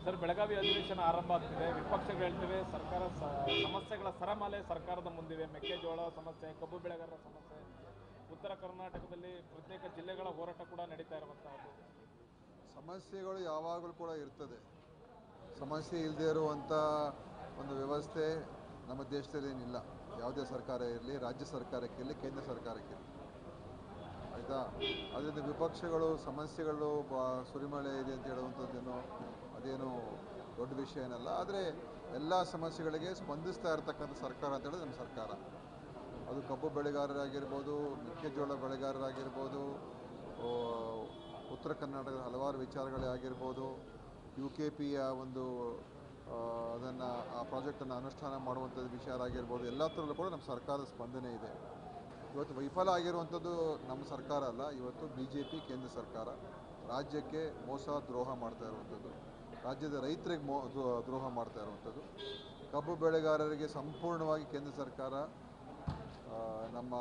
Sir, Belagavi ಅಧಿವೇಶನ ಆರಂಭ ಆಗ್ತಿದೆ. ವಿಪಕ್ಷಗಳು ಹೇಳ್ತಿವೆ ಸರ್ಕಾರ ಸಮಸ್ಯೆಗಳ ಸರಮಾಲೆ ಸರ್ಕಾರದ ಮುಂದಿವೆ. ಮೆಕ್ಕೆಜೋಳ ಸಮಸ್ಯೆ, ಕಬ್ಬು ಬೆಳೆಗಾರರ ಸಮಸ್ಯೆ, ಉತ್ತರ ಕರ್ನಾಟಕದಲ್ಲಿ ಪ್ರತ್ಯೇಕ ಜಿಲ್ಲೆಗಳ ಹೋರಾಟ ಕೂಡ ನಡೀತಾ ಇರುವಂತಹದ್ದು. ಸಮಸ್ಯೆಗಳು ಯಾವಾಗಲೂ ಕೂಡ ಇರ್ತದೆ. ಸಮಸ್ಯೆ ಇಲ್ಲದೆ ಇರುವಂಥ ಒಂದು ವ್ಯವಸ್ಥೆ ನಮ್ಮ ದೇಶದಲ್ಲಿ ಏನಿಲ್ಲ. ಯಾವುದೇ ಸರ್ಕಾರ ಇರಲಿ, ರಾಜ್ಯ ಸರ್ಕಾರಕ್ಕಿರಲಿ, ಕೇಂದ್ರ ಸರ್ಕಾರಕ್ಕಿರಲಿ, ಆಯಿತಾ. ಅದರಿಂದ ವಿಪಕ್ಷಗಳು ಸಮಸ್ಯೆಗಳು ಸುರಿಮಳೆ ಇದೆ ಅಂತ ಹೇಳುವಂಥದ್ದೇನೋ ಅದೇನು ದೊಡ್ಡ ವಿಷಯ ಏನಲ್ಲ. ಆದರೆ ಎಲ್ಲ ಸಮಸ್ಯೆಗಳಿಗೆ ಸ್ಪಂದಿಸ್ತಾ ಇರತಕ್ಕಂಥ ಸರ್ಕಾರ ಅಂತ ಹೇಳಿದ್ರೆ ನಮ್ಮ ಸರ್ಕಾರ. ಅದು ಕಬ್ಬು ಬೆಳೆಗಾರರಾಗಿರ್ಬೋದು, ಮೆಕ್ಕೆಜೋಳ ಬೆಳೆಗಾರರಾಗಿರ್ಬೋದು, ಉತ್ತರ ಕರ್ನಾಟಕದ ಹಲವಾರು ವಿಚಾರಗಳೇ ಆಗಿರ್ಬೋದು, UKPಯ ಒಂದು ಅದನ್ನು ಆ ಪ್ರಾಜೆಕ್ಟನ್ನು ಅನುಷ್ಠಾನ ಮಾಡುವಂಥದ್ದು ವಿಚಾರ ಆಗಿರ್ಬೋದು, ಎಲ್ಲ ಥರಲ್ಲೂ ಕೂಡ ನಮ್ಮ ಸರ್ಕಾರದ ಸ್ಪಂದನೆ ಇದೆ. ಇವತ್ತು ವೈಫಲ ಆಗಿರುವಂಥದ್ದು ನಮ್ಮ ಸರ್ಕಾರ ಅಲ್ಲ, ಇವತ್ತು BJP ಕೇಂದ್ರ ಸರ್ಕಾರ ರಾಜ್ಯಕ್ಕೆ ಮೋಸ ದ್ರೋಹ ಮಾಡ್ತಾ ಇರುವಂಥದ್ದು, ರಾಜ್ಯದ ರೈತರಿಗೆ ದ್ರೋಹ ಮಾಡ್ತಾ ಇರುವಂಥದ್ದು. ಕಬ್ಬು ಬೆಳೆಗಾರರಿಗೆ ಸಂಪೂರ್ಣವಾಗಿ ಕೇಂದ್ರ ಸರ್ಕಾರ ನಮ್ಮ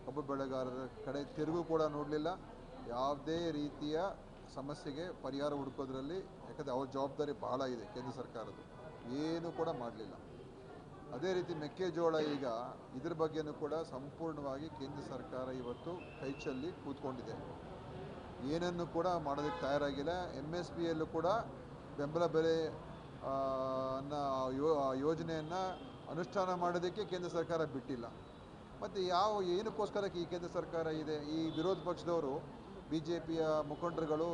ಕಬ್ಬು ಬೆಳೆಗಾರರ ಕಡೆ ತಿರುಗೂ ಕೂಡ ನೋಡಲಿಲ್ಲ. ಯಾವುದೇ ರೀತಿಯ ಸಮಸ್ಯೆಗೆ ಪರಿಹಾರ ಹುಡುಕೋದ್ರಲ್ಲಿ, ಯಾಕಂದರೆ ಅವ್ರ ಜವಾಬ್ದಾರಿ ಬಹಳ ಇದೆ ಕೇಂದ್ರ ಸರ್ಕಾರದ್ದು, ಏನೂ ಕೂಡ ಮಾಡಲಿಲ್ಲ. ಅದೇ ರೀತಿ ಮೆಕ್ಕೆಜೋಳ ಈಗ ಇದ್ರ ಬಗ್ಗೆನೂ ಕೂಡ ಸಂಪೂರ್ಣವಾಗಿ ಕೇಂದ್ರ ಸರ್ಕಾರ ಇವತ್ತು ಕೈಚಲ್ಲಿ ಕೂತ್ಕೊಂಡಿದೆ. ಏನನ್ನು ಕೂಡ ಮಾಡೋದಕ್ಕೆ ತಯಾರಾಗಿಲ್ಲ. MSPಯಲ್ಲೂ ಕೂಡ ಬೆಂಬಲ ಬೆಲೆ ಯೋಜನೆಯನ್ನು ಅನುಷ್ಠಾನ ಮಾಡೋದಕ್ಕೆ ಕೇಂದ್ರ ಸರ್ಕಾರ ಬಿಟ್ಟಿಲ್ಲ. ಮತ್ತು ಏನಕ್ಕೋಸ್ಕರ ಈ ಕೇಂದ್ರ ಸರ್ಕಾರ ಇದೆ? ಈ ವಿರೋಧ ಪಕ್ಷದವರು, BJPಯ ಮುಖಂಡರುಗಳು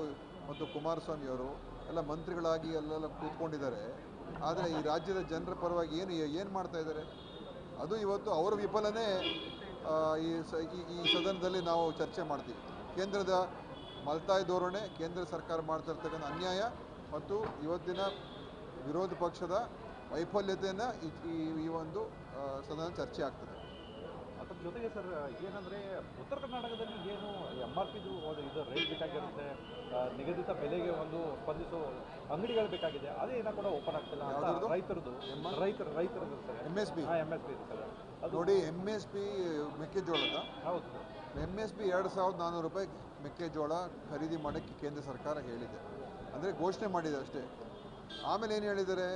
ಮತ್ತು ಕುಮಾರಸ್ವಾಮಿಯವರು ಎಲ್ಲ ಮಂತ್ರಿಗಳಾಗಿ ಎಲ್ಲೆಲ್ಲ ಕೂತ್ಕೊಂಡಿದ್ದಾರೆ. ಆದರೆ ಈ ರಾಜ್ಯದ ಜನರ ಪರವಾಗಿ ಏನು ಮಾಡ್ತಾ ಇದ್ದಾರೆ? ಅದು ಇವತ್ತು ಅವರ ವಿಫಲನೇ ಈ ಸದನದಲ್ಲಿ ನಾವು ಚರ್ಚೆ ಮಾಡ್ತೀವಿ. ಕೇಂದ್ರದ ಮಲ್ತಾಯಿ ಧೋರಣೆ, ಕೇಂದ್ರ ಸರ್ಕಾರ ಮಾಡ್ತಾ ಇರ್ತಕ್ಕಂಥ ಅನ್ಯಾಯ ಮತ್ತು ಇವತ್ತಿನ ವಿರೋಧ ಪಕ್ಷದ ವೈಫಲ್ಯತೆಯನ್ನು ಈ ಒಂದು ಸದನ ಚರ್ಚೆ ಆಗ್ತದೆ. ಅದ್ರ ಜೊತೆಗೆ ಸರ್, ಏನಂದರೆ ಉತ್ತರ ಕರ್ನಾಟಕದಲ್ಲಿ ಏನು MRP ಇದು ರೇಟ್ ಬೇಕಾಗಿರುತ್ತೆ, ನಿಗದಿತ ಬೆಲೆಗೆ ಒಂದು ಸ್ಪಂದಿಸೋ ಅಂಗಡಿಗಳು ಬೇಕಾಗಿದೆ, ಅದೇನೋ ಕೂಡ ಓಪನ್ ಆಗ್ತಿಲ್ಲ ಅಂತ ರೈತರದ್ದು ಸರ್ MSP ಇದೆ ಸರ್. ಅದು ನೋಡಿ, MSP ಮೆಕ್ಕೆಜೋಳದ ಹೌದು, MSP 2400 ರೂಪಾಯಿ ಮೆಕ್ಕೆಜೋಳ ಖರೀದಿ ಮಾಡೋಕ್ಕೆ ಕೇಂದ್ರ ಸರ್ಕಾರ ಹೇಳಿದೆ. ಅಂದರೆ ಘೋಷಣೆ ಮಾಡಿದೆ ಅಷ್ಟೇ. ಆಮೇಲೆ ಏನು ಹೇಳಿದ್ದಾರೆ?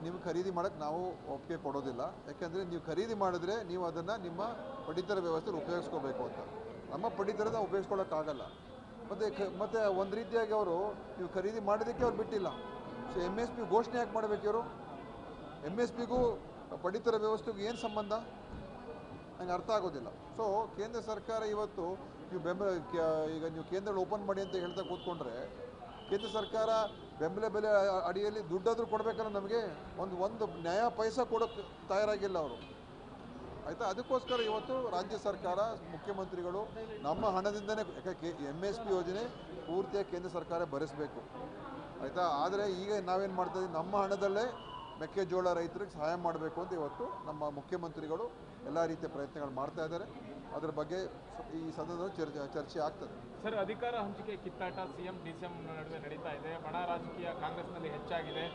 ನೀವು ಖರೀದಿ ಮಾಡೋಕ್ಕೆ ನಾವು ಒಪ್ಪಿಗೆ ಕೊಡೋದಿಲ್ಲ, ಯಾಕೆಂದರೆ ನೀವು ಖರೀದಿ ಮಾಡಿದ್ರೆ ನೀವು ಅದನ್ನು ನಿಮ್ಮ ಪಡಿತರ ವ್ಯವಸ್ಥೆಯಲ್ಲಿ ಉಪಯೋಗಿಸ್ಕೋಬೇಕು ಅಂತ. ನಮ್ಮ ಪಡಿತರದ ಉಪಯೋಗಿಸ್ಕೊಳ್ಳೋಕ್ಕಾಗಲ್ಲ. ಮತ್ತು ಒಂದು ರೀತಿಯಾಗಿ ಅವರು ನೀವು ಖರೀದಿ ಮಾಡೋದಕ್ಕೆ ಅವ್ರು ಬಿಟ್ಟಿಲ್ಲ. ಸೊ MSP ಘೋಷಣೆ ಯಾಕೆ ಮಾಡಬೇಕು ಇವರು? MSPಗೂ ಪಡಿತರ ವ್ಯವಸ್ಥೆಗೂ ಏನು ಸಂಬಂಧ? ನಂಗೆ ಅರ್ಥ ಆಗೋದಿಲ್ಲ. ಸೊ ಕೇಂದ್ರ ಸರ್ಕಾರ ಇವತ್ತು ನೀವು ಈಗ ನೀವು ಕೇಂದ್ರ ಓಪನ್ ಮಾಡಿ ಅಂತ ಹೇಳ್ತಾ ಕೂತ್ಕೊಂಡ್ರೆ, ಕೇಂದ್ರ ಸರ್ಕಾರ ಬೆಂಬಲ ಬೆಲೆ ಅಡಿಯಲ್ಲಿ ದುಡ್ಡಾದರೂ ಕೊಡಬೇಕಲ್ಲ ನಮಗೆ. ಒಂದು ನ್ಯಾಯ ಪೈಸಾ ಕೊಡೋಕ್ಕೆ ತಯಾರಾಗಿಲ್ಲ ಅವರು, ಆಯಿತಾ. ಅದಕ್ಕೋಸ್ಕರ ಇವತ್ತು ರಾಜ್ಯ ಸರ್ಕಾರ, ಮುಖ್ಯಮಂತ್ರಿಗಳು ನಮ್ಮ ಹಣದಿಂದನೇ, ಯಾಕೆ MSP ಯೋಜನೆ ಪೂರ್ತಿಯಾಗಿ ಕೇಂದ್ರ ಸರ್ಕಾರ ಭರಿಸಬೇಕು, ಆಯಿತಾ. ಆದರೆ ಈಗ ನಾವೇನು ಮಾಡ್ತಾಯಿದ್ದೀವಿ? ನಮ್ಮ ಹಣದಲ್ಲೇ ಮೆಕ್ಕೆಜೋಳ ರೈತರಿಗೆ ಸಹಾಯ ಮಾಡಬೇಕು ಅಂತ ಇವತ್ತು ನಮ್ಮ ಮುಖ್ಯಮಂತ್ರಿಗಳು ಎಲ್ಲ ರೀತಿಯ ಪ್ರಯತ್ನಗಳು ಮಾಡ್ತಾ ಇದ್ದಾರೆ. ಅದರ ಬಗ್ಗೆ ಈ ಸದನದಲ್ಲಿ ಚರ್ಚೆ ಆಗ್ತದೆ. ಸರ್, ಅಧಿಕಾರ ಹಂಚಿಕೆ ಕಿತ್ತಾಟ CM DCM ನಡುವೆ ನಡೀತಾ ಇದೆ. ಬಣ ರಾಜಕೀಯ ಕಾಂಗ್ರೆಸ್ನಲ್ಲಿ ಹೆಚ್ಚಾಗಿದೆ.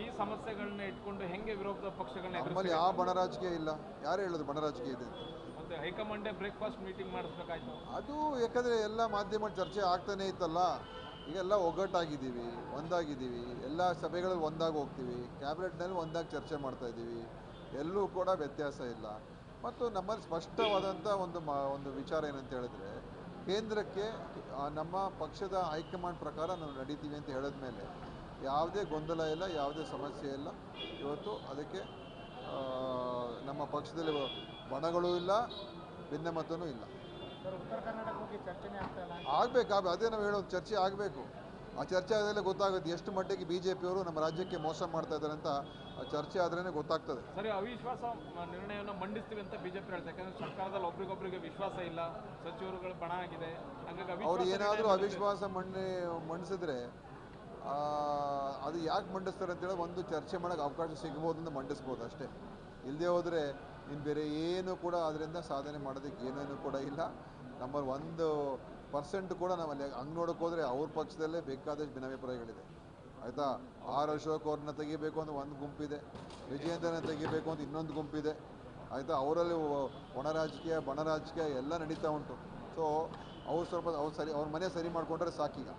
ಈ ಸಮಸ್ಯೆಗಳನ್ನ ಇಟ್ಕೊಂಡು ಹೆಂಗೆ ವಿರೋಧ ಪಕ್ಷಗಳನ್ನ ನಮ್ಮಲ್ಲಿ ಯಾವ ಬಣ ರಾಜಕೀಯ ಇಲ್ಲ. ಯಾರು ಹೇಳಿದ್ರು ಬಣ ರಾಜಕೀಯ ಇದೆ ಅಂತ? ಮತ್ತೆ ಹೈಕಮಾಂಡೇ ಬ್ರೇಕ್ಫಾಸ್ಟ್ ಮೀಟಿಂಗ್ ಮಾಡಿಸ್ಬೇಕಾಯ್ತು. ಅದು ಯಾಕಂದರೆ ಎಲ್ಲ ಮಾಧ್ಯಮ ಚರ್ಚೆ ಆಗ್ತಾನೆ ಇತ್ತಲ್ಲ. ಈಗೆಲ್ಲ ಒಗ್ಗಟ್ಟಾಗಿದ್ದೀವಿ, ಒಂದಾಗಿದ್ದೀವಿ, ಎಲ್ಲ ಸಭೆಗಳಲ್ಲಿ ಒಂದಾಗಿ ಹೋಗ್ತೀವಿ, ಕ್ಯಾಬಿನೆಟ್ನಲ್ಲಿ ಒಂದಾಗಿ ಚರ್ಚೆ ಮಾಡ್ತಾಯಿದ್ದೀವಿ, ಎಲ್ಲೂ ಕೂಡ ವ್ಯತ್ಯಾಸ ಇಲ್ಲ. ಮತ್ತು ನಮ್ಮಲ್ಲಿ ಸ್ಪಷ್ಟವಾದಂಥ ಒಂದು ವಿಚಾರ ಏನಂತ ಹೇಳಿದ್ರೆ, ಕೇಂದ್ರಕ್ಕೆ ನಮ್ಮ ಪಕ್ಷದ ಹೈಕಮಾಂಡ್ ಪ್ರಕಾರ ನಾವು ನಡೀತೀವಿ ಅಂತ ಹೇಳಿದ ಮೇಲೆ ಯಾವುದೇ ಗೊಂದಲ ಇಲ್ಲ, ಯಾವುದೇ ಸಮಸ್ಯೆ ಇಲ್ಲ. ಇವತ್ತು ಅದಕ್ಕೆ ನಮ್ಮ ಪಕ್ಷದಲ್ಲಿ ಬಣಗಳೂ ಇಲ್ಲ, ಭಿನ್ನಮತನೂ ಇಲ್ಲ. ಉತ್ತರ ಕರ್ನಾಟಕ ಬಗ್ಗೆ ಚರ್ಚೆನೇ ಆಗ್ತಾ ಇಲ್ಲ. ಆಗಬೇಕು, ಅದೇ ನಾವು ಹೇಳೋದು, ಚರ್ಚೆ ಆಗಬೇಕು. ಆ ಚರ್ಚೆ ಆದಮೇಲೆ ಗೊತ್ತಾಗುತ್ತೆ ಎಷ್ಟು ಮಟ್ಟಿಗೆ BJPಯವರು ನಮ್ಮ ರಾಜ್ಯಕ್ಕೆ ಮೋಸ ಮಾಡ್ತಾ ಇದ್ದಾರೆ ಅಂತ. ಚರ್ಚೆ ಆದ್ರೇ ಗೊತ್ತಾಗ್ತದೆ. ಸರಿ, ಅವಿಶ್ವಾಸ ನಿರ್ಣಯವನ್ನು ಮಂಡಿಸ್ತೀವಿ ಅಂತ BJP ಹೇಳ್ತಾರೆ. ಯಾಕಂದರೆ ಸರ್ಕಾರದಲ್ಲಿ ಒಬ್ರಿಗೊಬ್ರಿಗೆ ವಿಶ್ವಾಸ ಇಲ್ಲ, ಸಚಿವರುಗಳು ಬಣ ಆಗಿದೆ. ಹಾಗಾಗಿ ಅವ್ರು ಏನಾದರೂ ಅವಿಶ್ವಾಸ ಮಂಡಿಸಿದ್ರೆ ಅದು ಯಾಕೆ ಮಂಡಿಸ್ತಾರೆ ಅಂತೇಳಿ ಒಂದು ಚರ್ಚೆ ಮಾಡೋಕ್ಕೆ ಅವಕಾಶ ಸಿಗ್ಬೋದು ಅಂತ ಮಂಡಿಸ್ಬೋದು ಅಷ್ಟೇ. ಇಲ್ಲದೆ ಹೋದರೆ ಇನ್ನು ಬೇರೆ ಏನು ಕೂಡ ಅದರಿಂದ ಸಾಧನೆ ಮಾಡೋದಕ್ಕೆ ಏನೇನು ಕೂಡ ಇಲ್ಲ. ನಮ್ಮಲ್ಲಿ 1% ಕೂಡ ನಾವಲ್ಲಿ ಹಂಗೆ ನೋಡೋಕೆ ಹೋದರೆ ಅವ್ರ ಪಕ್ಷದಲ್ಲೇ ಬೇಕಾದಷ್ಟು ಭಿನ್ನಾಭಿಪ್ರಾಯಗಳಿದೆ, ಆಯಿತಾ. ಅಶೋಕ್ ಅವ್ರನ್ನ ತೆಗಿಬೇಕು ಅಂತ ಒಂದು ಗುಂಪಿದೆ, ವಿಜಯೇಂದ್ರನ ತೆಗಿಬೇಕು ಅಂತ ಇನ್ನೊಂದು ಗುಂಪಿದೆ, ಆಯಿತಾ. ಅವರಲ್ಲಿ ಒಣ ರಾಜಕೀಯ, ಬಣ ರಾಜಕೀಯ ಎಲ್ಲ ನಡೀತಾ ಉಂಟು. ಸೊ ಅವ್ರು ಸ್ವಲ್ಪ ಅವ್ರ ಮನೆ ಸರಿ ಮಾಡಿಕೊಂಡ್ರೆ ಸಾಕೀಗ.